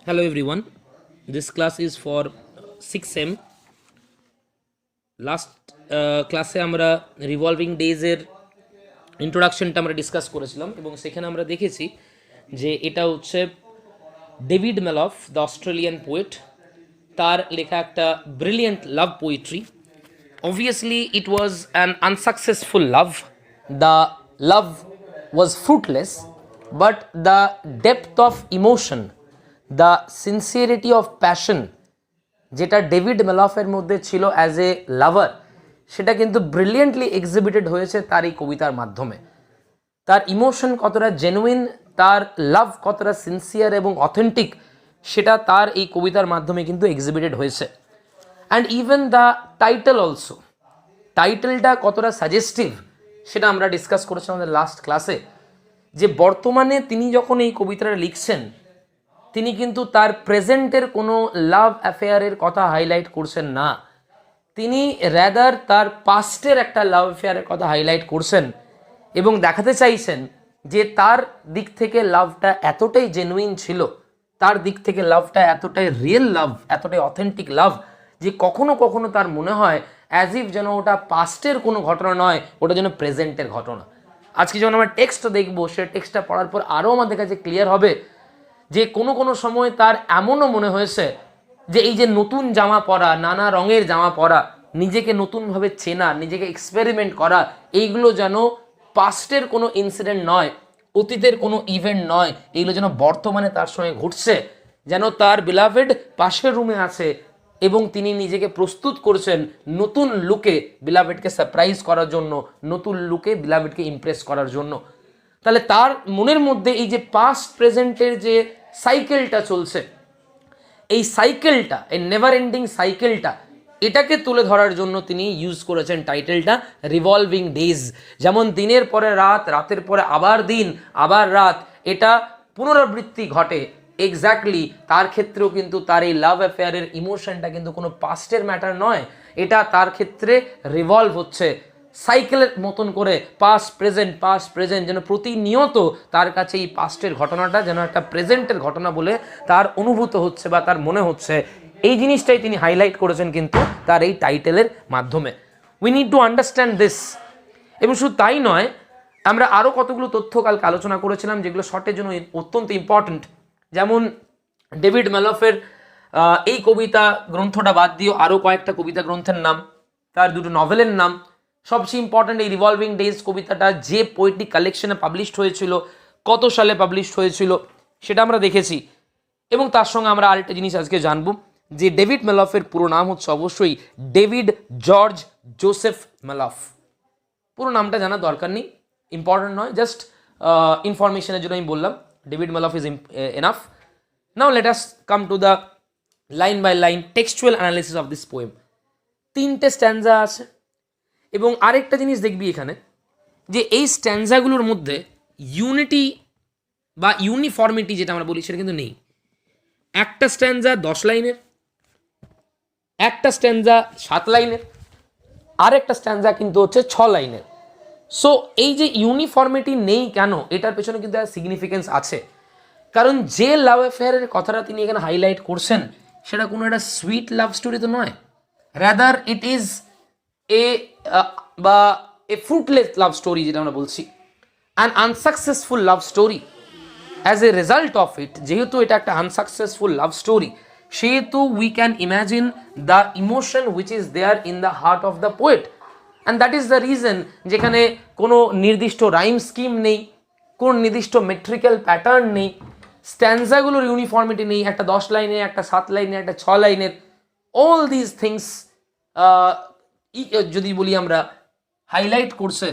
Hello everyone, this class is for 6M. Last ক্লাসে আমরা revolving ডেজের ইন্ট্রোডাকশনটা আমরা ডিসকাস করেছিলাম এবং সেখানে আমরা দেখেছি যে এটা হচ্ছে ডেভিড মেলফ দ্য অস্ট্রেলিয়ান পোয়েট, তার লেখা একটা brilliant love poetry. Obviously it was an unsuccessful love. The love was fruitless, but the depth of emotion, the sincerity of passion যেটা ডেভিড মেলফের মধ্যে ছিল অ্যাজ এ লাভার, সেটা কিন্তু ব্রিলিয়েন্টলি এক্সিবিটেড হয়েছে তার এই কবিতার মাধ্যমে। তার ইমোশন কতটা জেনুইন, তার লাভ কতটা সিনসিয়ার এবং অথেন্টিক, সেটা তার এই কবিতার মাধ্যমে কিন্তু এক্সিবিটেড হয়েছে। And even the title also, টাইটেলটা কতটা সাজেস্টিভ সেটা আমরা ডিসকাস করেছিলাম আমাদের লাস্ট ক্লাসে। যে বর্তমানে তিনি যখন এই কবিতাটা লিখছেন, তিনি কিন্তু তার প্রেজেন্টের কোনো লাভ অ্যাফেয়ারের কথা হাইলাইট করছেন না, তিনি র্যাদার তার পাস্টের একটা লাভ অ্যাফেয়ারের কথা হাইলাইট করছেন এবং দেখাতে চাইছেন যে তার দিক থেকে লাভটা এতটাই জেনুইন ছিল, তার দিক থেকে লাভটা এতটাই রিয়েল লাভ, এতটাই অথেন্টিক লাভ, যে কখনো কখনো তার মনে হয় অ্যাজ ইফ যেন ওটা পাস্টের কোনো ঘটনা নয়, ওটা যেন প্রেজেন্টের ঘটনা। আজকে যখন আমরা টেক্সট দেখবো, সে টেক্সটটা পড়ার পর আরও আমাদের কাছে ক্লিয়ার হবে যে কোনো কোনো সময় তার এমনও মনে হয়েছে যে এই যে নতুন জামা পরা, নানা রঙের জামা পরা, নিজেকে নতুনভাবে চেনা, নিজেকে এক্সপেরিমেন্ট করা, এইগুলো যেন পাস্টের কোনো ইনসিডেন্ট নয়, অতীতের কোনো ইভেন্ট নয়, এইগুলো যেন বর্তমানে তার সঙ্গে ঘটছে, যেন তার বিলাভেড পাশের রুমে আছে এবং তিনি নিজেকে প্রস্তুত করছেন নতুন লুকে বিলাভেডকে সারপ্রাইজ করার জন্য, নতুন লুকে বিলাভেডকে ইমপ্রেস করার জন্য। তাহলে তার মনের মধ্যে এই যে পাস্ট প্রেজেন্টের যে সাইকেলটা চলছে, এই সাইকেলটা, এই নেভার এন্ডিং সাইকেলটা, এটাকে তুলে ধরার জন্য তিনি ইউজ করেছেন টাইটেলটা রিভলভিং ডেজ। যেমন দিনের পরে রাত, রাতের পরে আবার দিন, আবার রাত, এটা পুনরাবৃত্তি ঘটে, এক্স্যাক্টলি তার ক্ষেত্রেও কিন্তু তার এই লাভ অ্যাফেয়ারের ইমোশনটা কিন্তু কোনো পাস্টের ম্যাটার নয়, এটা তার ক্ষেত্রে রিভলভ হচ্ছে সাইকেলের মতন করে, পাস্ট প্রেজেন্ট, যেন প্রতিনিয়ত তার কাছে এই পাস্টের ঘটনাটা যেন একটা প্রেজেন্টের ঘটনা বলে তার অনুভূত হচ্ছে বা তার মনে হচ্ছে। এই জিনিসটাই তিনি হাইলাইট করেছেন কিন্তু তার এই টাইটেলের মাধ্যমে। We need to understand this. এবং শুধু তাই নয়, আমরা আরও কতগুলো তথ্য কালকে আলোচনা করেছিলাম যেগুলো শর্টের জন্য অত্যন্ত ইম্পর্ট্যান্ট। যেমন ডেভিড মেলফের এই কবিতা গ্রন্থটা বাদ দিয়েও আরও কয়েকটা কবিতা গ্রন্থের নাম, তার দুটো নভেলের নাম। সবচেয়ে ইম্পর্ট্যান্ট এই রিভলভিং ডেজ কবিতাটা যে পোয়েট্রি কালেকশনে পাবলিশড হয়েছিল, কত সালে পাবলিশড হয়েছিল, সেটা আমরা দেখেছি। এবং তার সঙ্গে আমরা আরেকটা জিনিস আজকে জানবো যে ডেভিড মেলফের পুরো নাম হচ্ছে অবশ্যই ডেভিড জর্জ জোসেফ মেলফ। পুরো নামটা জানার দরকার নেই, ইম্পর্ট্যান্ট নয়, জাস্ট ইনফরমেশনের জন্য আমি বললাম David Malouf is enough. Now let us come to the line by line textual analysis of this poem. 3টে স্ট্যান্জা আছে এবং আরেকটা জিনিস দেখবি এখানে যে এই স্ট্যান্জাগুলোর মধ্যে ইউনিটি বা ইউনিফর্মিটি যেটা আমরা বলি সেটা কিন্তু নেই। একটা স্ট্যান্জা 10 লাইনের, একটা স্ট্যান্জা 7 লাইনের, আর একটা স্ট্যান্জা কিন্তু হচ্ছে 6 লাইনের। সো এই যে ইউনিফর্মিটি নেই কেন, এটার পেছনে কিন্তু একটা সিগনিফিকেন্স আছে। কারণ যে লাভ অ্যাফেয়ারের কথাটা তিনি এখানে হাইলাইট করছেন সেটা কোনো একটা সুইট লাভ স্টোরি তো নয়, rather it is a fruitless love story, যেটা আমরা বলছি an unsuccessful love story. As a result of it, যেহেতু এটা একটা আনসাকসেসফুল লাভ স্টোরি, সেহেতু we can imagine the emotion which is there in the heart of the poet. And that is the reason যেখানে কোনো নির্দিষ্ট rhyme scheme নেই, কোন নির্দিষ্ট মেট্রিক্যাল প্যাটার্ন নেই, স্ট্যান্জাগুলোর ইউনিফর্মিটি নেই, একটা 10 লাইনের, একটা 7 লাইনের, একটা 6 লাইনের। অল দিস থিংস যদি বলি আমরা হাইলাইট করছে,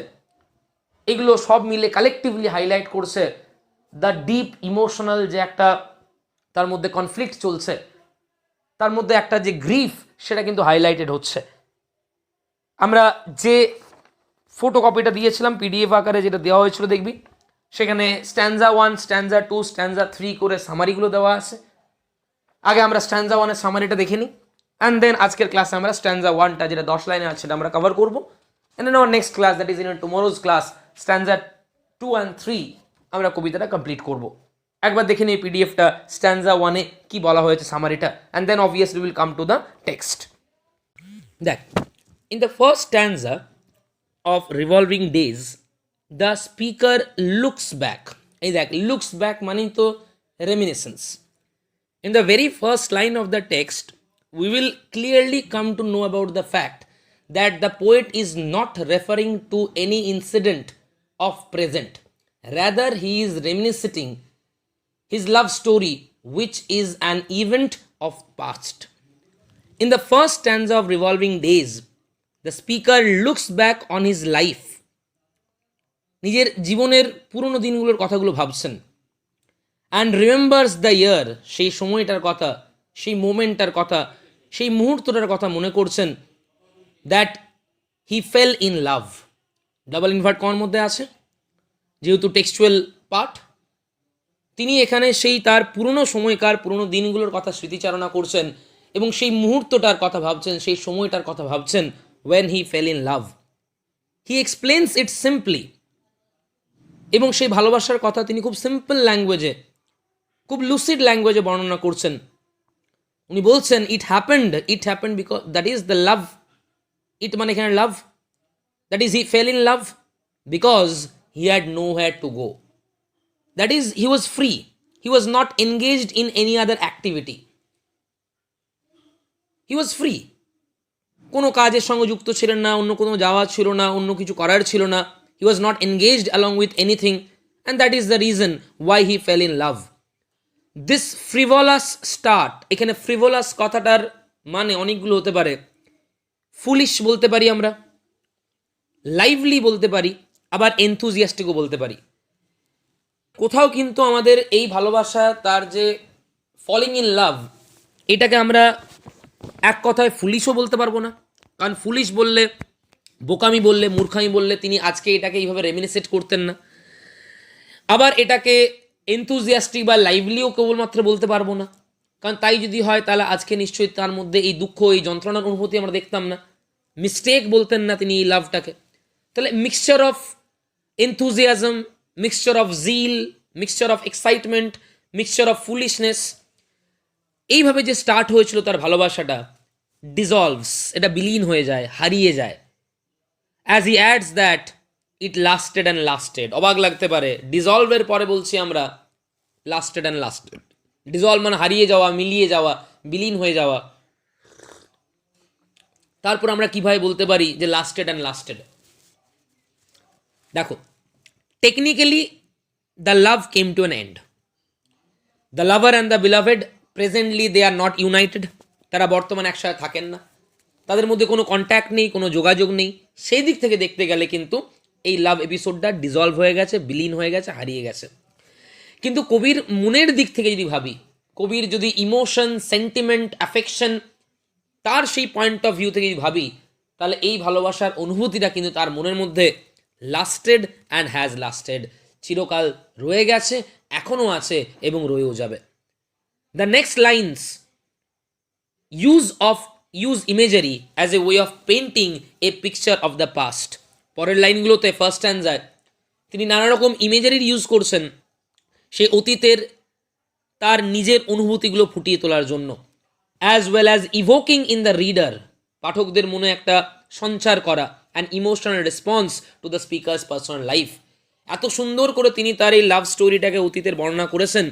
এগুলো সব মিলে কালেকটিভলি হাইলাইট করছে দ্য ডিপ ইমোশনাল যে একটা তার মধ্যে কনফ্লিক্ট চলছে, তার মধ্যে একটা যে গ্রিফ, সেটা কিন্তু হাইলাইটেড হচ্ছে। আমরা যে ফটোকপিটা দিয়েছিলাম পিডিএফ আকারে, যেটা দেওয়া হয়েছিল দেখবি, সেখানে স্ট্যান্জা 1, স্ট্যান্জা 2, স্ট্যান্জা 3 করে সামারিগুলো দেওয়া আছে। আগে আমরা স্ট্যান্জা 1-এর সামারিটা দেখে নিই, অ্যান্ড দেন আজকের ক্লাসে আমরা স্ট্যান্জা 1টা যেটা 10 লাইনে আছে সেটা আমরা কভার করবো। And then our next class, that is in tomorrow's class, stanza 2 and 3 আমরা কবিতাটা কমপ্লিট করব। একবার দেখে নিই পিডিএফটা, স্ট্যান্ডা 1-এ কি বলা হয়েছে সামারিটা, and then obviously will come to the text. দেখ, in the first stanza of revolving days the speaker looks back. এই দেখ, লুকস ব্যাক মানেই তো reminiscence. In the very first line of the text, we will clearly come to know about the fact that the poet is not referring to any incident of present. Rather, he is reminiscing his love story, which is an event of past. In the first stanza of Revolving Days, the speaker looks back on his life. নিজের জীবনের পুরনো দিনগুলোর কথাগুলো ভাবছেন। And remembers the year, সেই সময়টার কথা, সেই মোমেন্টটার কথা, সেই মুহূর্তটার কথা মনে করছেন, that he fell in love. Double invert কোন মধ্যে আছে, যেহেতু টেক্সচুয়াল পার্ট, তিনি এখানে সেই তার পুরনো সময়কার পুরনো দিনগুলোর কথা স্মৃতিচারণা করছেন এবং সেই মুহূর্তটার কথা ভাবছেন, সেই সময়টার কথা ভাবছেন, when he fell in love. He explains it simply, এবং সেই ভালোবাসার কথা তিনি খুব সিম্পল ল্যাঙ্গুয়েজে, খুব লুসিড ল্যাঙ্গুয়েজে বর্ণনা করছেন। উনি বলছেন it happened because that is the love. It মানে এখানে love, that is he fell in love because he had no had to go. That is he was free, he was not engaged in any other activity, he was free. কোনো কাজের সঙ্গে যুক্ত ছিলেন না, অন্য কোনো যাওয়া ছিল না, অন্য কিছু করার ছিল না। He was not engaged along with anything, and that is the reason why he fell in love. This frivolous start, এখানে ফ্রিভলাস কথাটার মানে অনেকগুলো হতে পারে। ফুলিশ বলতে পারি আমরা, লাইভলি বলতে পারি, আবার এনথুজিয়াস্টিকও বলতে পারি। কোথাও কিন্তু আমাদের এই ভালোবাসা, তার যে ফলিং ইন লাভ, এটাকে আমরা এক কথায় ফুলিশও বলতে পারবো না, কারণ ফুলিশ বললে, বোকামি বললে, মূর্খামি বললে তিনি আজকে এটাকে এইভাবে রেমিনিসেট করতেন না। আবার এটাকে এনথুজিয়াস্টিক বা লাইভলিও কেবলমাত্র বলতে পারবো না, কারণ তাই যদি হয় তাহলে আজকে নিশ্চয়ই তার মধ্যে এই দুঃখ, এই যন্ত্রণার অনুভূতি আমরা দেখতাম না। মিস্টেক বলতেন না তিনি এই লাভটাকে। তাহলে mixture of enthusiasm, mixture of zeal, mixture of excitement, mixture of foolishness, এইভাবে যে স্টার্ট হয়েছিল তার ভালোবাসাটা, ডিজলভস, এটা বিলীন হয়ে যায়, হারিয়ে যায়। As he ads that it lasted and lasted. অবাক লাগতে পারে, ডিজলভের পরে বলছি আমরা লাস্টেড অ্যান্ড লাস্টেড। ডিজলভ মানে হারিয়ে যাওয়া, মিলিয়ে যাওয়া, বিলীন হয়ে যাওয়া। তারপর আমরা কিভাবে বলতে পারি যে লাস্টেড অ্যান্ড লাস্টেড? দেখো, technically the love came to an end. The lover and the beloved presently they are not united. তারা বর্তমানে একসাথে থাকেন না, তাদের মধ্যে কোনো কন্ট্যাক্ট নেই, কোনো যোগাযোগ নেই। সেই দিক থেকে দেখতে গেলে কিন্তু এই লাভ এপিসোডটা ডিজলভ হয়ে গেছে, বিলীন হয়ে গেছে, হারিয়ে গেছে। কিন্তু কবির মনের দিক থেকে যদি ভাবি, কবির যদি ইমোশন, সেন্টিমেন্ট, অ্যাফেকশন, তার সেই পয়েন্ট অফ ভিউ থেকে যদি ভাবি, তাহলে এই ভালোবাসার অনুভূতিটা কিন্তু তার মনের মধ্যে লাস্টেড অ্যান্ড হ্যাজ লাস্টেড, চিরকাল রয়ে গেছে, এখনও আছে এবং রয়েও যাবে। The next lines use imagery as a way of painting a picture of the past. পরের লাইনগুলোতে ফার্স্ট স্ট্যান্জায় তিনি নানা রকম ইমেজারির ইউজ করছেন সেই অতীতের তার নিজের অনুভূতিগুলো ফুটিয়ে তোলার জন্য, as well as evoking in the reader, পাঠকদের মনে একটা সঞ্চার করা, an emotional response to the speaker's personal life. এত সুন্দর করে তিনি তার এই লাভ স্টোরিটাকে অতীতের বর্ণনা করেছেন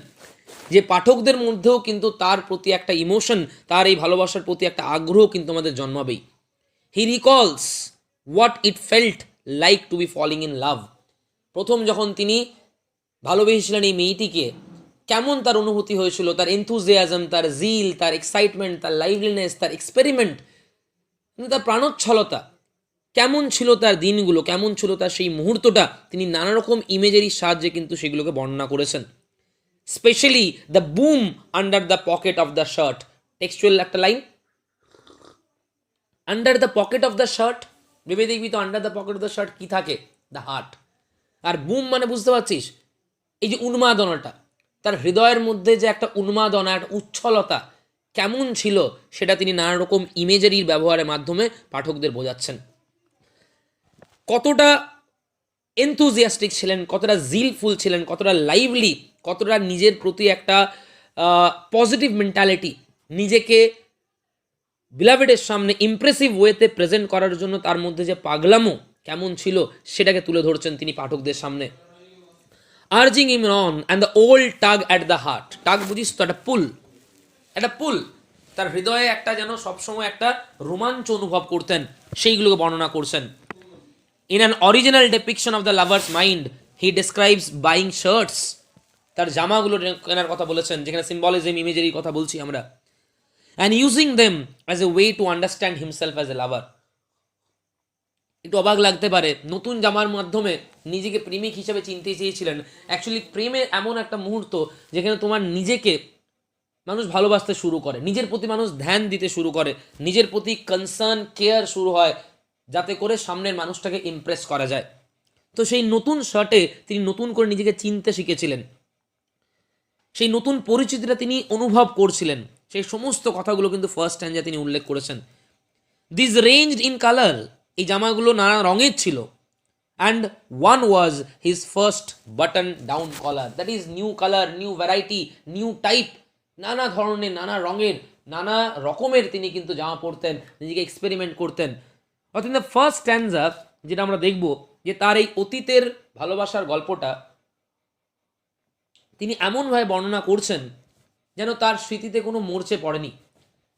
যে পাঠকদের মধ্যেও কিন্তু তার প্রতি একটা ইমোশন, তার এই ভালোবাসার প্রতি একটা আগ্রহ কিন্তু আমাদের জন্মাবেই। He recalls what it felt like to be falling in love. প্রথম যখন তিনি ভালোবেসেছিলেন এই মেয়েটিকে, কেমন তার অনুভূতি হয়েছিল, তার এনথুজিয়াজম, তার জিল, তার এক্সাইটমেন্ট, তার লাইভলিনেস, তার এক্সপেরিমেন্ট, তার প্রাণোচ্ছলতা, কেমন ছিল তার দিনগুলো, কেমন ছিল তার সেই মুহূর্তটা, তিনি নানা রকম ইমেজেরির সাহায্যে কিন্তু সেগুলোকে বর্ণনা করেছেন। Specially the boom under the pocket of the shirt, textual একটা line, under the pocket of the shirt, ভেবে দেখবি তো under the pocket of the shirt কি থাকে? The heart. আর বুম মানে বুঝতে পারছিস, এই যে উন্মাদনাটা, তার হৃদয়ের মধ্যে যে একটা উন্মাদনা, একটা উচ্ছলতা কেমন ছিল, সেটা তিনি নানা রকম ইমেজারির ব্যবহারের মাধ্যমে পাঠকদের বোঝাচ্ছেন। কতটা এনথুজিয়াস্টিক ছিলেন, কতটা জিলফুল ছিলেন, কতটা লাইভলি কতটা নিজের প্রতি একটা পজিটিভ মেন্টালিটি, নিজেকে বিলাভেডের সামনে ইমপ্রেসিভ ওয়েতে প্রেজেন্ট করার জন্য তার মধ্যে যে পাগলামো কেমন ছিল সেটাকে তুলে ধরছেন তিনি পাঠকদের সামনে। Urging him on and the old tug at the heart, tug বুঝিস তো, একটা পুল, তার হৃদয়ে একটা যেন সবসময় একটা রোমাঞ্চ অনুভব করতেন, সেইগুলোকে বর্ণনা করছেন। In an original depiction of the lover's mind he describes buying shirts, তার জামাগুলো কেনার কথা বলেছেন, যেখানে সিম্বলিজম ইমেজেরই কথা বলছি আমরা। And using them as a way to understand himself as a lover. একটু অবাক লাগতে পারে, নতুন জামার মাধ্যমে নিজেকে প্রেমিক হিসেবে চিনতে চেয়েছিলেন। অ্যাকচুয়ালি প্রেমে এমন একটা মুহূর্ত যেখানে তোমার নিজেকে মানুষ ভালোবাসতে শুরু করে, নিজের প্রতি মানুষ ধ্যান দিতে শুরু করে, নিজের প্রতি কনসার্ন কেয়ার শুরু হয়, যাতে করে সামনের মানুষটাকে ইমপ্রেস করা যায়। তো সেই নতুন শার্টে তিনি নতুন করে নিজেকে চিনতে শিখেছিলেন, সেই নতুন পরিচিতিটা তিনি অনুভব করছিলেন। সেই সমস্ত কথাগুলো কিন্তু ফার্স্ট স্ট্যান্জা তিনি উল্লেখ করেছেন। দিস রেঞ্জড ইন কালার, এই জামাগুলো নানা রঙের ছিল। And one was his first button down collar, that is new colour, new variety, new type, নানা ধরনের, নানা রঙের, নানা রকমের তিনি কিন্তু জামা পরতেন, নিজেকে এক্সপেরিমেন্ট করতেন। অর্থাৎ দ্য ফার্স্ট স্ট্যান্জা যেটা আমরা দেখব, যে তার এই অতীতের ভালোবাসার গল্পটা তিনি এমনভাবে বর্ণনা করছেন যেন তার স্মৃতিতে কোনো মরচে পড়েনি,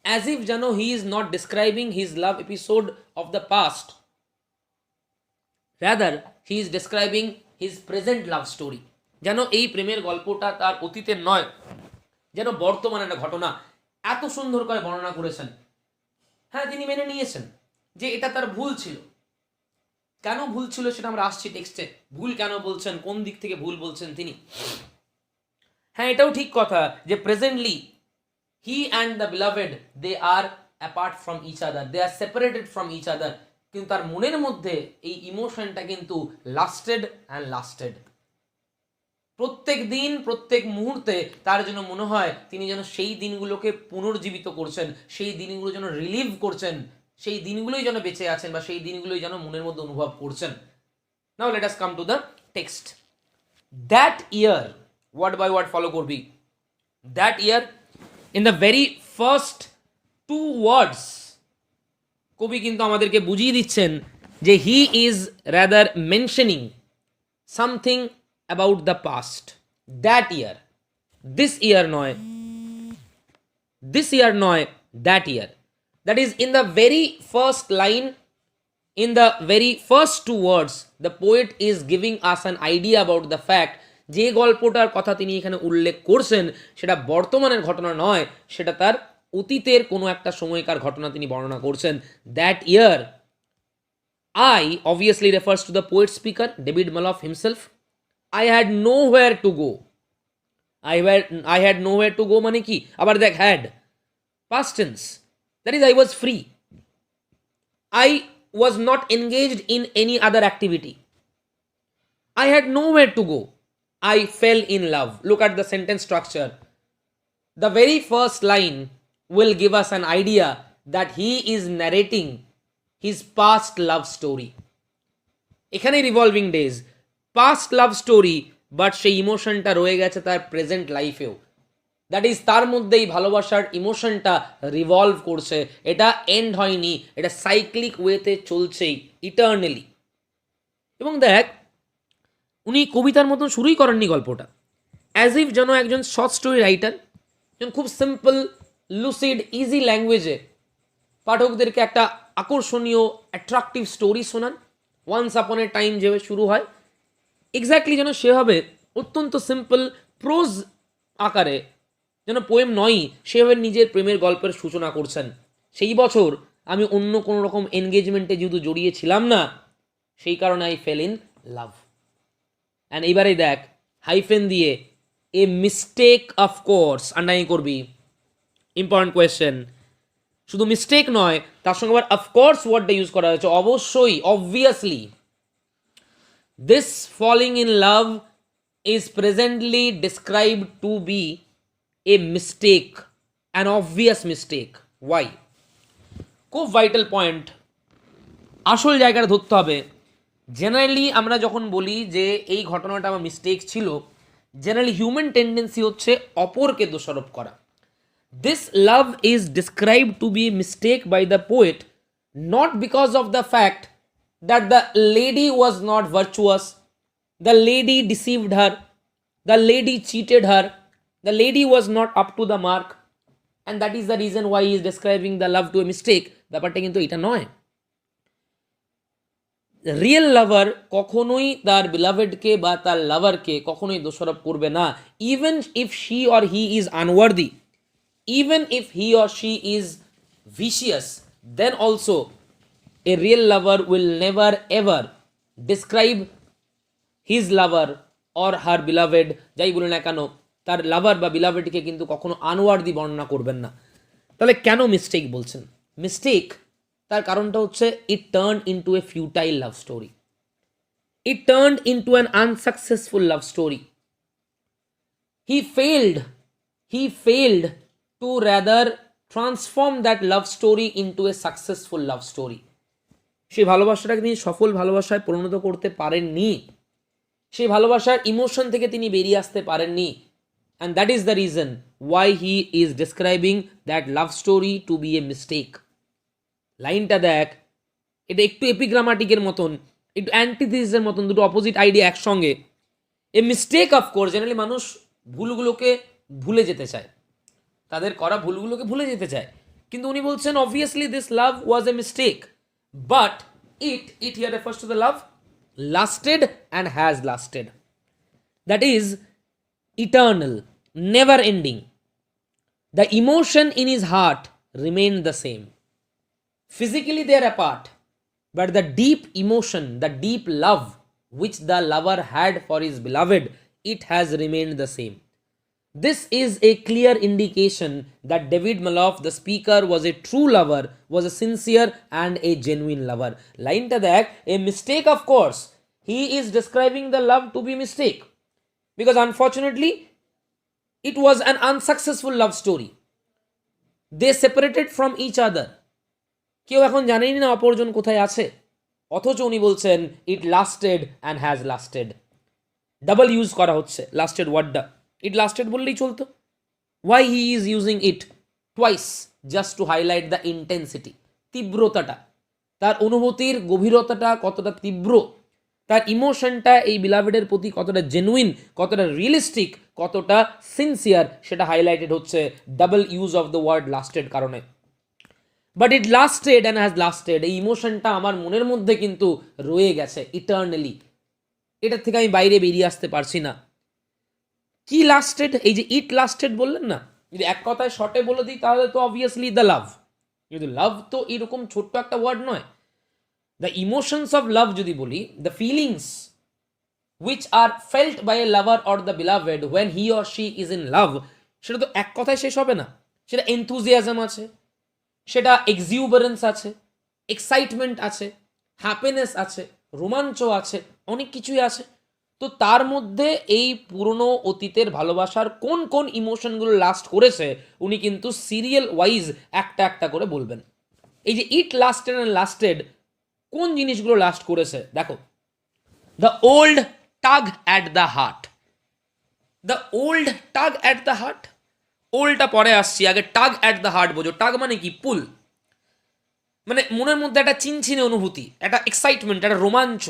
অ্যাজ ইফ যেন he is not describing his love episode of the past, rather he is describing his present love story. যেন এই প্রেমের গল্পটা তার অতীতের নয়, যেন বর্তমানের একটা ঘটনা। এত সুন্দর করে বর্ণনা করেছেন। হ্যাঁ, তিনি মেনে নিয়েছেন যে এটা তার ভুল ছিল। কেন ভুল ছিল সেটা আমরা আসছি টেক্সটে। ভুল কেন বলছেন, কোন দিক থেকে ভুল বলছেন তিনি। হ্যাঁ, এটাও ঠিক কথা যে presently he and the beloved they are apart from each other, they are separated from each other, কিন্তু তার মনের মধ্যে এই ইমোশনটা কিন্তু লাস্টেড অ্যান্ড লাস্টেড। প্রত্যেক দিন, প্রত্যেক মুহূর্তে তার যেন মনে হয় তিনি যেন সেই দিনগুলোকে পুনর্জীবিত করছেন, সেই দিনগুলো যেন রিলিভ করছেন, সেই দিনগুলোই যেন বেঁচে আছেন, বা সেই দিনগুলোই যেন মনের মধ্যে অনুভব করছেন। Now let us come to the text. That year, word by word follow করবি। That year, in the very first two words কবি কিন্তু আমাদেরকে বুঝিয়ে দিচ্ছেন যে he is rather mentioning something about the past. That year, this year নয়, this year নয়, that year. That is in the very first line, in the very first two words, the poet is giving us an idea about the fact যে গল্পটার কথা তিনি এখানে উল্লেখ করছেন সেটা বর্তমানের ঘটনা নয়, সেটা তার অতীতের কোনো একটা সময়কার ঘটনা তিনি বর্ণনা করছেন। That year, I obviously refers to the poet speaker David Maloff himself. I had nowhere to go. I had nowhere to go মানে কি, আবার দেখ had, past tense, that is I was free. I was not engaged in any other activity. I had nowhere to go. I fell in love. Look at the sentence structure. The very first line will give us an idea that he is narrating his past love story. এখানে revolving days, past love story, but সেই ইমোশনটা রয়ে গেছে তার present লাইফেও। That is তার মধ্যে এই ভালোবাসার ইমোশনটা revolve করছে, এটা এন্ড হয়নি, এটা সাইক্লিক ওয়েতে চলছেই ইটার্নালি। এবং দেখ, উনি কবিতার মতন শুরুই করেননি গল্পটা, অ্যাজ ইফ যেন একজন শর্ট স্টোরি রাইটার, যেন খুব সিম্পল, লুসিড, ইজি ল্যাঙ্গুয়েজে পাঠকদেরকে একটা আকর্ষণীয় অ্যাট্রাকটিভ স্টোরি শোনান। ওয়ান্স আপন এ টাইম যেভাবে শুরু হয়, এক্স্যাক্টলি যেন সেভাবে অত্যন্ত সিম্পল প্রোজ আকারে, যেন পোয়েম নয়ই, সেভাবে নিজের প্রেমের গল্পের সূচনা করছেন। সেই বছর আমি অন্য কোনো রকম এনগেজমেন্টে যেহেতু জড়িয়েছিলাম না, সেই কারণে I fail in love. And এইবারে দেখ, হাইফেন দিয়ে এ মিস্টেক অফকোর্স আন্ডারলাইন করবি, ইম্পর্টেন্ট কোয়েশ্চেন। শুধু মিস্টেক নয়, তার সঙ্গে আবার অফকোর্স ওয়ার্ডটা ইউজ করা হয়েছে, অবশ্যই, obviously. This falling in love is presently described to be a mistake, an obvious mistake. Why? খুব ভাইটাল পয়েন্ট, আসল জায়গাটা ধরতে হবে। জেনারেলি আমরা যখন বলি যে এই ঘটনাটা আমার মিস্টেক ছিল, জেনারেলি হিউম্যান টেন্ডেন্সি হচ্ছে অপরকে দোষারোপ করা। This love is described to be mistake by the poet not because of the fact that the lady was not virtuous, the lady deceived her, the lady cheated her, the lady was not up to the mark, and that is the reason why is describing the love to a mistake. ব্যাপারটা কিন্তু এটা নয়। Real লাভার কখনোই তার বিলাভেডকে বা তার লাভারকে কখনোই দোষারোপ করবে না, even if she or he is unworthy, even if he or she is vicious, then also a real lover will never ever describe his lover or her beloved, যাই বলে না কেন তার লাভার বা বিলাভেডকে কিন্তু কখনো আনওয়ার্দি বর্ণনা করবেন না। তাহলে কেন মিস্টেক বলছেন? মিস্টেক তার কারণটা হচ্ছে it turn into a futile love story, it turn into an unsuccessful love story. He failed to rather transform that love story into a successful love story. সেই ভালোবাসাটাকে তিনি সফল ভালোবাসায় পরিণত করতে পারেননি, সেই ভালোবাসার ইমোশন থেকে তিনি বেরিয়ে আসতে পারেননি, and that is the reason why he is describing that love story to be a mistake. লাইনটা দেখ, এটা একটু এপিগ্রামাটিকের মতন, একটু অ্যান্টিথিসিসের মতন, দুটো অপোজিট আইডিয়া একসঙ্গে। এ মিস্টেক অফকোর্স, জেনারেলি মানুষ ভুলগুলোকে ভুলে যেতে চায়, তাদের করা ভুলগুলোকে ভুলে যেতে চায়, কিন্তু উনি বলছেন obviously this love was a mistake, but it here refers to the love lasted and has lasted, that is eternal, never ending. The emotion in his heart remain the same. Physically they are apart, but the deep emotion, the deep love which the lover had for his beloved, it has remained the same. This is a clear indication that David Malouf, the speaker, was a true lover, was a sincere and a genuine lover. Line ta dek, a mistake of course. He is describing the love to be mistake, because unfortunately it was an unsuccessful love story. They separated from each other. কেউ এখন জানেনি না অপরজন কোথায় আছে, অথচ উনি বলছেন it lasted and has lasted. Double use করা হচ্ছে লাস্টেড ওয়ার্ডটা, ইট লাস্টেড বললেই চলতো। Why he is using it twice? Just to highlight the intensity, তীব্রতাটা, তার অনুভূতির গভীরতাটা কতটা তীব্র, তার ইমোশনটা এই বিলাভেডের প্রতি কতটা জেনুইন, কতটা রিয়েলিস্টিক, কতটা সিনসিয়ার, সেটা হাইলাইটেড হচ্ছে double use of the word lasted কারণে। But it lasted and has lasted, এই ইমোশনটা আমার মনের মধ্যে কিন্তু রয়ে গেছে ইটার্নালি, এটার থেকে আমি বাইরে বেরিয়ে আসতে পারছি না। কি লাস্টেড? এই যে ইট লাস্টেড বললেন না, যদি এক কথায় শর্টে বলে দিই তাহলে তো অবভিয়াসলি দ্য লাভ। কিন্তু লাভ তো এরকম ছোট্ট একটা ওয়ার্ড নয়। দ্য ইমোশনস অফ লাভ যদি বলি, the feelings which are felt by a lover or the beloved when he or she is in love, সেটা তো এক কথায় শেষ হবে না। সেটা এনথুজিয়াজম আছে, সেটা এক্সিউবারেন্স আছে, এক্সাইটমেন্ট আছে, হ্যাপিনেস আছে, রোমাঞ্চ আছে, অনেক কিছুই আছে। তো তার মধ্যে এই পুরনো অতীতের ভালোবাসার কোন কোন ইমোশনগুলো লাস্ট করেছে উনি কিন্তু সিরিয়াল ওয়াইজ একটা একটা করে বলবেন। এই যে ইট লাস্টেড অ্যান্ড লাস্টেড, কোন জিনিসগুলো লাস্ট করেছে দেখো। The old tug at the heart, the old tug at the heart, ওল্ডটা পরে আসছি, আগে টাগ অ্যাট দ্য হার্ট বোঝো। টাগ মানে কি? পুল, মানে মনের মধ্যে একটা চিনচিনে অনুভূতি, একটা এক্সাইটমেন্ট, একটা রোমাঞ্চ,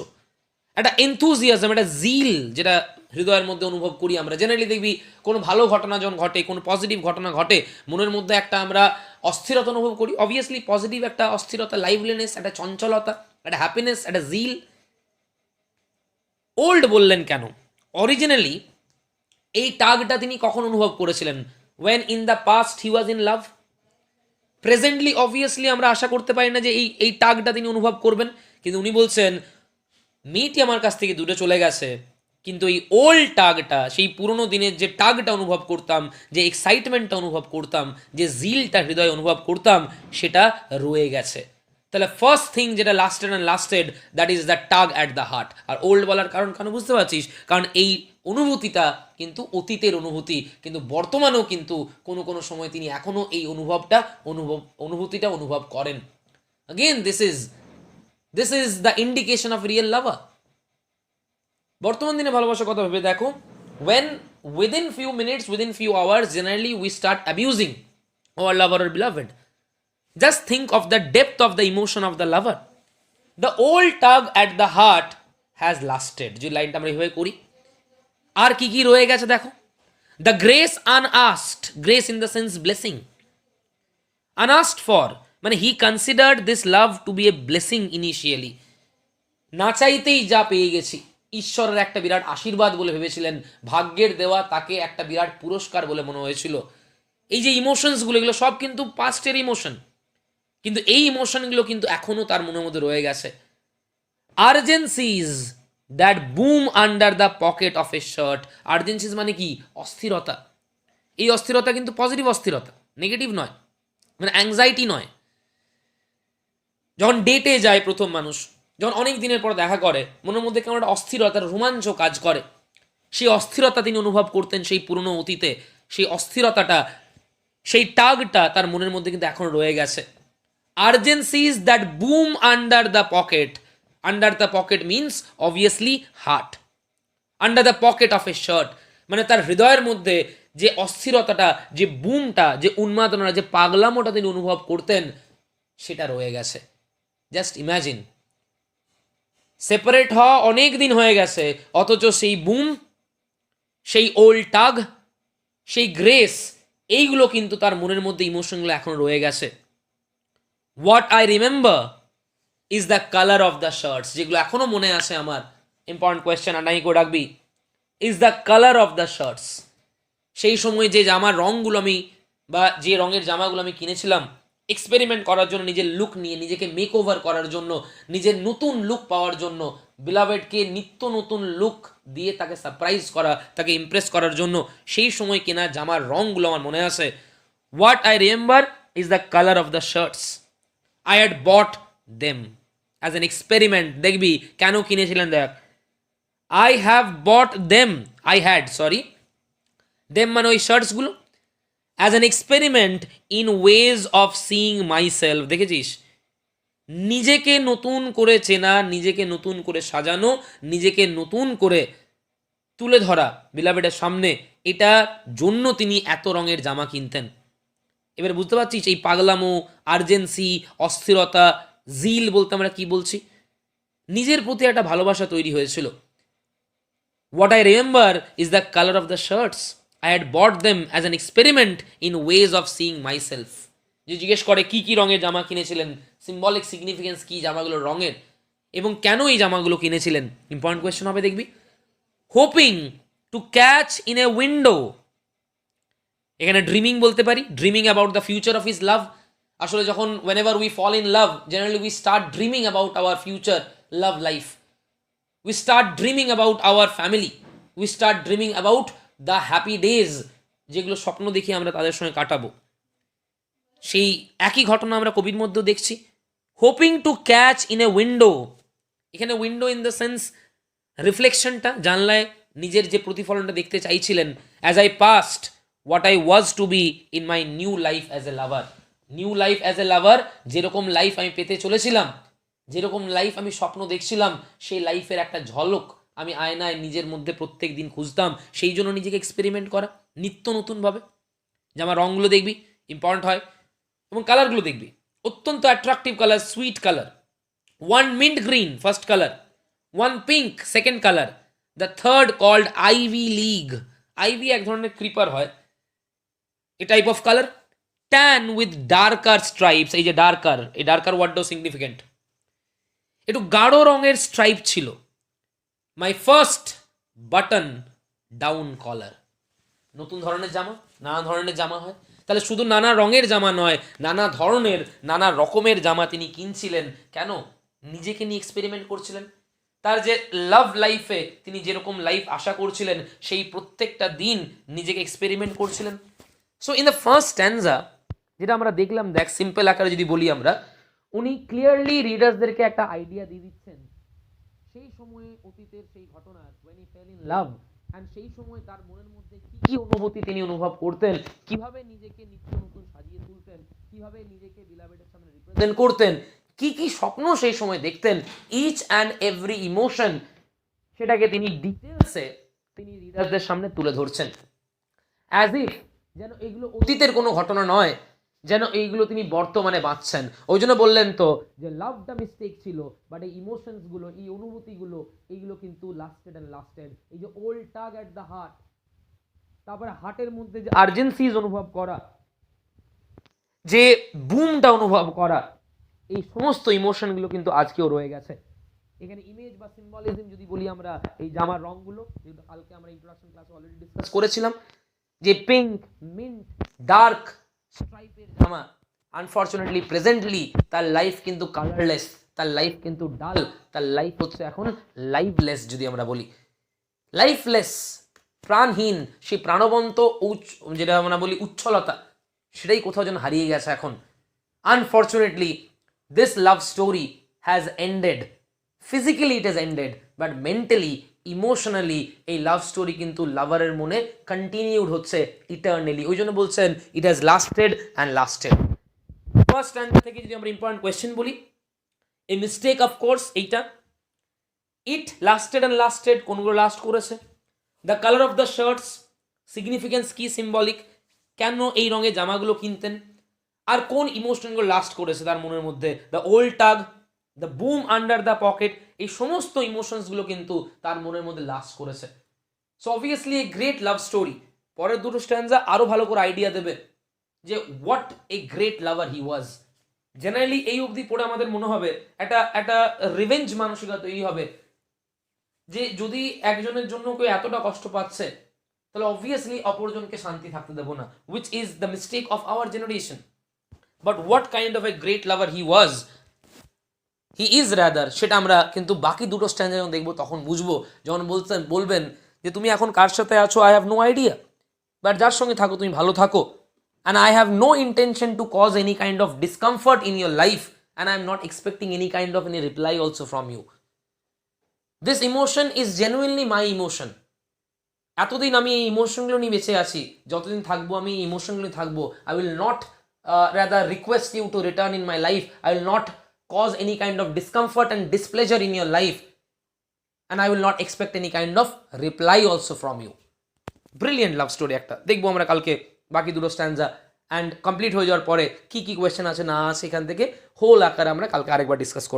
একটা এনথুজিয়াজম, একটা জিল, যেটা হৃদয়ের মধ্যে অনুভব করি আমরা। জেনারেলি দেখবি কোনো ভালো ঘটনা যখন ঘটে, কোনো পজিটিভ ঘটনা ঘটে, মনের মধ্যে একটা আমরা অস্থিরতা অনুভব করি। অবভিয়াসলি পজিটিভ একটা অস্থিরতা, লাইভলিনেস, একটা চঞ্চলতা, একটা হ্যাপিনেস, একটা জিল। ওল্ড বললেন কেন? অরিজিনালি এই টাগটা তিনি কখন অনুভব করেছিলেন? when in the past he was in love. Presently obviously আমরা আশা করতে পারি না যে এই টাগটা তিনি অনুভব করবেন, কিন্তু উনি বলছেন মেয়েটি আমার কাছ থেকে দূরে চলে গেছে, কিন্তু এই ওল্ড টাগটা, সেই পুরনো দিনের যে টাগটা অনুভব করতাম, যে এক্সাইটমেন্টটা অনুভব করতাম, যে জিলটা হৃদয়ে অনুভব করতাম, সেটা রয়ে গেছে। তাহলে ফার্স্ট থিং যেটা lasted and lasted, that is the tug at the heart. আর ওল্ড বলার কারণ কেন বুঝতে পারছিস? কারণ এই অনুভূতিটা কিন্তু অতীতের অনুভূতি, কিন্তু বর্তমানেও কিন্তু কোনো কোনো সময় তিনি এখনও এই অনুভূতিটা অনুভব করেন। Again, this is the indication of real lover. বর্তমান দিনে ভালোবাসার কথা ভেবে দেখো, when within few minutes, within few hours, generally we start abusing our lover or beloved. Just think of the depth of the emotion of the lover. The old tug at the heart has lasted. যে লাইনটা আমরা এইভাবে করি, আর কি কি রয়ে গেছে দেখো। The grace unasked, grace in the sense blessing, unasked for, মানে he considered this love to be a blessing initially. না চাইতেই যা পেয়ে গেছি, ঈশ্বরের একটা বিরাট আশীর্বাদ বলে ভেবেছিলেন, ভাগ্যের দেওয়া তাকে একটা বিরাট পুরস্কার বলে মনে হয়েছিল। এই যে ইমোশনসগুলো, এগুলো সব কিন্তু পাস্টের ইমোশন, কিন্তু এই ইমোশনগুলো কিন্তু এখনো তার মনের মধ্যে রয়ে গেছে। Urgencies that boom under the pocket of a shirt. Urgencies মানে কি? অস্থিরতা। এই অস্থিরতা কিন্তু পজিটিভ অস্থিরতা, নেগেটিভ নয়, মানে অ্যাংজাইটি নয়। যখন ডেটে যায় প্রথম মানুষ, যখন অনেক দিনের পর দেখা করে, মনের মধ্যে কেমন একটা অস্থিরতার রোমাঞ্চ কাজ করে। সেই অস্থিরতা তিনি অনুভব করতেন সেই পুরনো অতীতে। সেই অস্থিরতাটা, সেই টাগটা তার মনের মধ্যে কিন্তু এখন রয়ে গেছে। Urgencies that boom under the pocket. Under the pocket means obviously heart. Under the pocket of a shirt মানে তার হৃদয়ের মধ্যে যে অস্থিরতাটা, যে বুমটা, যে উন্মাদনা, যে পাগলামোটা তিনি অনুভব করতেন, সেটা রয়ে গেছে। জাস্ট ইম্যাজিন, সেপারেট হওয়া অনেক দিন হয়ে গেছে, অথচ সেই বুম, সেই ওল্ড টাগ, সেই গ্রেস, এইগুলো কিন্তু তার মনের মধ্যে ইমোশনগুলো এখন রয়ে গেছে। What I remember is the colour of the shirts, যেগুলো এখনো মনে আছে আমার। ইম্পর্টেন্ট কোয়েশ্চেন, আর নাই করে রাখবি। Is the colour of the shirts, সেই সময় যে জামার রঙগুলো আমি, বা যে রঙের জামাগুলো আমি কিনেছিলাম এক্সপেরিমেন্ট করার জন্য, নিজের লুক নিয়ে, নিজেকে মেক ওভার করার জন্য, নিজের নতুন লুক পাওয়ার জন্য, বিলাভেডকে নিত্য নতুন লুক দিয়ে তাকে সারপ্রাইজ করা, তাকে ইমপ্রেস করার জন্য সেই সময় কেনা জামার রঙগুলো আমার মনে আছে। What I remember is the colour of the shirts. I had bought them as an experiment. দেখবি কেন কিনেছিলেন, দেখ। I have bought them, I had, sorry, them মানে ওই শার্টসগুলো, as an experiment in ways of seeing myself. দেখেছিস, নিজেকে নতুন করে চেনা, নিজেকে নতুন করে সাজানো, নিজেকে নতুন করে তুলে ধরা বিলাভেডের সামনে, এটার জন্য তিনি এত রঙের জামা কিনতেন। এবার বুঝতে পারছিস এই পাগলামো, আর্জেন্সি, অস্থিরতা, জিল বলতে আমরা কি বলছি? নিজের প্রতি একটা ভালোবাসা তৈরি হয়েছিল। What I remember is the colour of the shirts. I had bought them as an experiment in ways of seeing myself. যে জিজ্ঞেস করে কি কি রঙের জামা কিনেছিলেন, সিম্বলিক সিগনিফিকেন্স কি জামাগুলোর রঙের, এবং কেন এই জামাগুলো কিনেছিলেন। ইম্পর্টেন্ট কোয়েশ্চেন হবে, দেখবি। Hoping to catch in a window, এখানে ড্রিমিং বলতে পারি, dreaming about the future of his love. আসলে যখন whenever we fall in love, generally we start dreaming about our future love life. We start dreaming about our family. We start dreaming about the happy days, যেগুলো স্বপ্ন দেখি আমরা তাদের সঙ্গে কাটাবো। সেই একই ঘটনা আমরা কবির মধ্যেও দেখছি। Hoping to catch in a window, এখানে উইন্ডো ইন দ্য সেন্স রিফ্লেকশনটা, জানলায় নিজের যে প্রতিফলনটা দেখতে চাইছিলেন। As I passed what I was to be in my new life as a lover. New life as a lover, যেরকম লাইফ আমি পেতে চলেছিলাম, যেরকম লাইফ আমি স্বপ্ন দেখছিলাম, সেই লাইফের একটা ঝলক আমি আয়নায় নিজের মধ্যে প্রত্যেক দিন খুঁজতাম। সেই জন্য নিজেকে এক্সপেরিমেন্ট করা নিত্য নতুনভাবে। জামার রঙগুলো দেখবি ইম্পর্টেন্ট হয়, এবং কালারগুলো দেখবি অত্যন্ত attractive colour, sweet colour. One mint green first colour, one pink second colour, the third called ivy league. Ivy এক ধরনের ক্রিপার হয়, a type of colour. Tan with darker stripes, এই যে ডার্কার, এই ডার্কার ওয়ার্ডটাও সিগনিফিকেন্ট, একটু গাঢ় রঙের stripe ছিল। মাই ফার্স্ট বাটন ডাউন কলার, নতুন ধরনের জামা, নানা ধরনের জামা হয়, তাহলে শুধু নানা রঙের জামা নয়, নানা ধরনের, নানা রকমের জামা তিনি কিনছিলেন। কেন? নিজেকে নিয়ে এক্সপেরিমেন্ট করছিলেন। তার যে লাভ লাইফে তিনি যেরকম লাইফ আশা করছিলেন, সেই প্রত্যেকটা দিন নিজেকে এক্সপেরিমেন্ট করছিলেন। সো ইন দ্য ফার্স্ট স্ট্যান্জা যেটা আমরা দেখলাম, দেখ সিম্পল আকারে যদি বলি আমরা, উনি ক্লিয়ারলি রিডার্সদেরকে একটা আইডিয়া দিয়ে দিচ্ছেন সেই সময়ে অতীতের সেই ঘটনার, when he fell in love, and সেই সময় তার মনের মধ্যে কি কি অনুভূতি তিনি অনুভব করতেন, কিভাবে নিজেকে নিত্য নতুন সাজিয়ে তুলতেন, কিভাবে নিজেকে বিলাভেডের সামনে রিপ্রেজেন্ট করতেন, কি কি স্বপ্ন সেই সময় দেখতেন, ইচ অ্যান্ড এভরি ইমোশন, সেটাকে তিনি ডিটেলসে তিনি রিডার্সদের সামনে তুলে ধরছেন, অ্যাজ ইফ যেন এগুলো অতীতের কোনো ঘটনা নয়, যেন এইগুলো তিনি বর্তমানে বাঁচছেন। ওই জন্য বললেন তো যে লাভটা মিস্টেক ছিল, বাট এই ইমোশনসগুলো, এই অনুভূতিগুলো, এইগুলো কিন্তু লাস্টেড অ্যান্ড লাস্টেড। এই যে old tug at the heart, তারপরে হার্টের মধ্যে যে আর্জেন্সিজ অনুভব করা, যে বুমটা অনুভব করা, এই সমস্ত ইমোশনগুলো কিন্তু আজকেও রয়ে গেছে। এখানে ইমেজ বা সিম্বলিজম যদি বলি আমরা, এই জামার রঙগুলো যেহেতু কালকে আমরা ইন্ট্রোডাকশন ক্লাসে অলরেডি ডিসকাস করেছিলাম, যে পিঙ্ক, মিন্ট, ডার্ক স্ট্রাইপের জামা, আনফর্চুনেটলি প্রেজেন্টলি তার লাইফ কিন্তু কালারলেস, তার লাইফ কিন্তু ডাল, তার লাইফ হচ্ছে এখন লাইভলেস। যদি আমরা বলি লাইফলেস, প্রাণহীন, সেই প্রাণবন্ত যেটা আমরা বলি উচ্ছলতা, সেটাই কোথাও যেন হারিয়ে গেছে এখন। Unfortunately this love story has ended, physically it has ended, but mentally, emotionally এই লাভ স্টোরি কিন্তু লাভারের মনে কন্টিনিউড হচ্ছে ইটারনালি। ওই জন্য বলছেন it has lasted and lasted. First standard থেকে যদি আমরা ইম্পর্টেন্ট কোয়েশ্চেন বলি, এই মিস্টেক অফকোর্স এইটা, ইট লাস্টেড অ্যান্ড লাস্টেড, কোনগুলো লাস্ট করেছে, the colour of the shirts, significance কি, সিম্বলিক, কেন এই রঙের জামাগুলো কিনতেন, আর কোন ইমোশনগুলো লাস্ট করেছে তার মনের মধ্যে, the old tug, the boom under the pocket, এই সমস্ত ইমোশনসগুলো কিন্তু তার মনের মধ্যে লাস্ট করেছে। So obviously a great love story. পরের দুটো স্ট্যান্ডা আরো ভালো করে আইডিয়া দেবে যে what a great lover he was. Generally এই অবধি পড়ে আমাদের মনে হবে একটা রিভেঞ্জ মানসিকতা তৈরি হবে, যে যদি একজনের জন্য কেউ এতটা কষ্ট পাচ্ছে, তাহলে অবভিয়াসলি অপরজনকে শান্তি থাকতে দেবো না, which is the mistake of our generation. But what kind of a great lover he was, he is rather, সেটা আমরা কিন্তু বাকি দুটো স্ট্যান্ডে যখন দেখবো তখন বুঝবো। যখন বলবেন যে তুমি এখন কার সাথে আছো, I have no idea, but যার সঙ্গে থাকো তুমি ভালো থাকো, and I have no intention to cause any kind of discomfort in your life, and I am not expecting any kind of any reply also from you. This emotion is genuinely my emotion. এতদিন আমি এই ইমোশনগুলো নিয়ে বেঁচে আছি, যতদিন থাকবো আমি এই ইমোশনগুলো থাকবো। I will not rather request you to return in my life, I will not cause any kind of discomfort and displeasure in your life, and I will not expect any kind of reply also from you. Brilliant love story একটা দেখবো আমরা কালকে বাকি দুটো স্ট্যান্ডা, and complete হয়ে যাওয়ার পরে কি কি কোয়েশ্চেন আছে না আছে এখান থেকে হোল আকারে আমরা কালকে আরেকবার ডিসকাস করব।